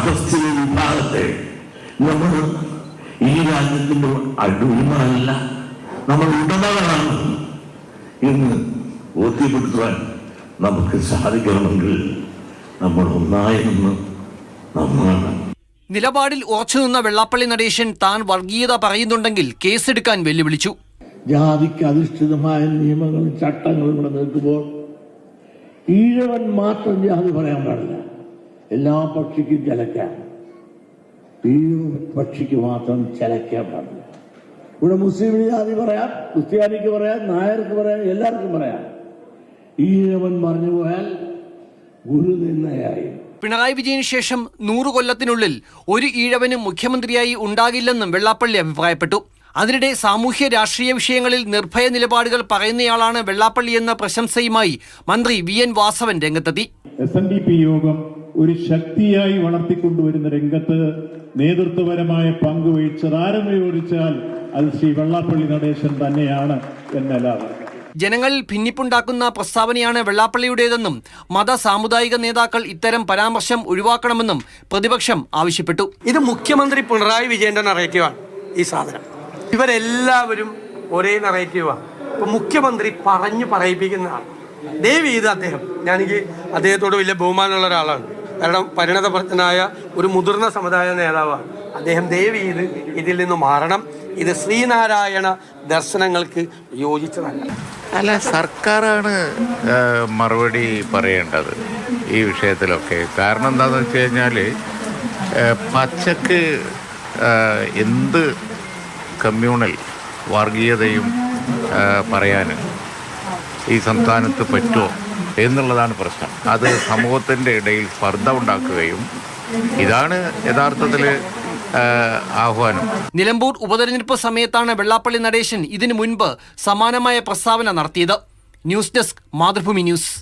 മതസ്ഥിര വിഭാഗത്തെ നമ്മൾ ഈ രാജ്യത്തിൻ്റെ അടിമകളല്ല, നമ്മൾ ഉടമകളാണ് എന്ന് ബോധ്യപ്പെടുത്തുവാൻ നമുക്ക് സാധിക്കണമെങ്കിൽ നമ്മൾ ഒന്നായി നിന്ന് നമ്മളാണ്. നിലപാടിൽ ഉറച്ചുനിന്ന വെള്ളാപ്പള്ളി നടേശൻ താൻ വർഗീയത പറയുന്നുണ്ടെങ്കിൽ കേസെടുക്കാൻ വെല്ലുവിളിച്ചു. ജാതിക്ക് അധിഷ്ഠിതമായ നിയമങ്ങളും ചട്ടങ്ങളും ഇവിടെ നിൽക്കുമ്പോൾ ഈഴവൻ മാത്രം ജാതി പറയാൻ പാടില്ല. എല്ലാ പക്ഷിക്കും ചിലക്കാം, ഈഴവ പക്ഷിക്ക് മാത്രം ചിലക്കാൻ പാടില്ല. ഇവിടെ മുസ്ലിം ജാതി പറയാം, ക്രിസ്ത്യാനിക്ക് പറയാം, നായർക്ക് പറയാം, എല്ലാവർക്കും പറയാം. ഈഴവൻ പറഞ്ഞു പോയാൽ ഗുരു നിന്നയായി. പിണറായി വിജയന് ശേഷം 100 കൊല്ലത്തിനുള്ളിൽ ഒരു ഈഴവനും മുഖ്യമന്ത്രിയായി ഉണ്ടാകില്ലെന്നും വെള്ളാപ്പള്ളി അഭിപ്രായപ്പെട്ടു. അതിനിടെ സാമൂഹ്യ രാഷ്ട്രീയ വിഷയങ്ങളിൽ നിർഭയ നിലപാടുകൾ പറയുന്നയാളാണ് വെള്ളാപ്പള്ളി എന്ന പ്രശംസയുമായി മന്ത്രി VN വാസവൻ രംഗത്തെത്തി. SNDP യോഗം ഒരു ശക്തിയായി വളർത്തിക്കൊണ്ടുവരുന്ന രംഗത്ത് നേതൃത്വപരമായ പങ്കുവഹിച്ചത് ആരെന്ന് ചോദിച്ചാൽ അത് ശ്രീ വെള്ളാപ്പള്ളി നടേശൻ തന്നെയാണ് എന്നല്ലാതെ. ജനങ്ങളിൽ ഭിന്നിപ്പുണ്ടാക്കുന്ന പ്രസ്താവനയാണ് വെള്ളാപ്പള്ളിയുടേതെന്നും മത സാമുദായിക നേതാക്കൾ ഇത്തരം പരാമർശം ഒഴിവാക്കണമെന്നും പ്രതിപക്ഷം ആവശ്യപ്പെട്ടു. ഇത് മുഖ്യമന്ത്രി പിണറായി വിജയന്റെ നറേറ്റീവാണ്. ഈ സാധനം ഇവരെല്ലാവരും ഒരേ നറേറ്റീവാണ്. ഇപ്പൊ മുഖ്യമന്ത്രി പറഞ്ഞു പറയിപ്പിക്കുന്നതാണ്. ദയവ് ചെയ്ത് ഞാനെനിക്ക് അദ്ദേഹത്തോട് വലിയ ബഹുമാനമുള്ള ഒരാളാണ്. കാരണം പരിണതപ്രജ്ഞനായ ഒരു മുതിർന്ന സമുദായ നേതാവാണ് അദ്ദേഹം. ദയവ് ചെയ്ത് ഇതിൽ നിന്ന് മാറണം. ഇത് ശ്രീനാരായണ ദർശനങ്ങൾക്ക് യോജിച്ചതല്ല. അല്ല, സർക്കാരാണ് മറുപടി പറയേണ്ടത് ഈ വിഷയത്തിലൊക്കെ. കാരണം എന്താണെന്ന് വെച്ച് കഴിഞ്ഞാൽ പച്ചക്ക് എന്ത് കമ്മ്യൂണൽ വർഗീയതയും പറയാൻ ഈ സംസ്ഥാനത്ത് പറ്റുമോ എന്നുള്ളതാണ് പ്രശ്നം. അത് സമൂഹത്തിൻ്റെ ഇടയിൽ സ്പർദ്ധ ഉണ്ടാക്കുകയും ഇതാണ് യഥാർത്ഥത്തിൽ ആഹ്വാനം. നിലമ്പൂർ ഉപതെരഞ്ഞെടുപ്പ് സമയത്താണ് വെള്ളാപ്പള്ളി നടേശൻ ഇതിനു മുൻപ് സമാനമായ പ്രസ്താവന നടത്തിയത്. News desk, Mathrubhumi news.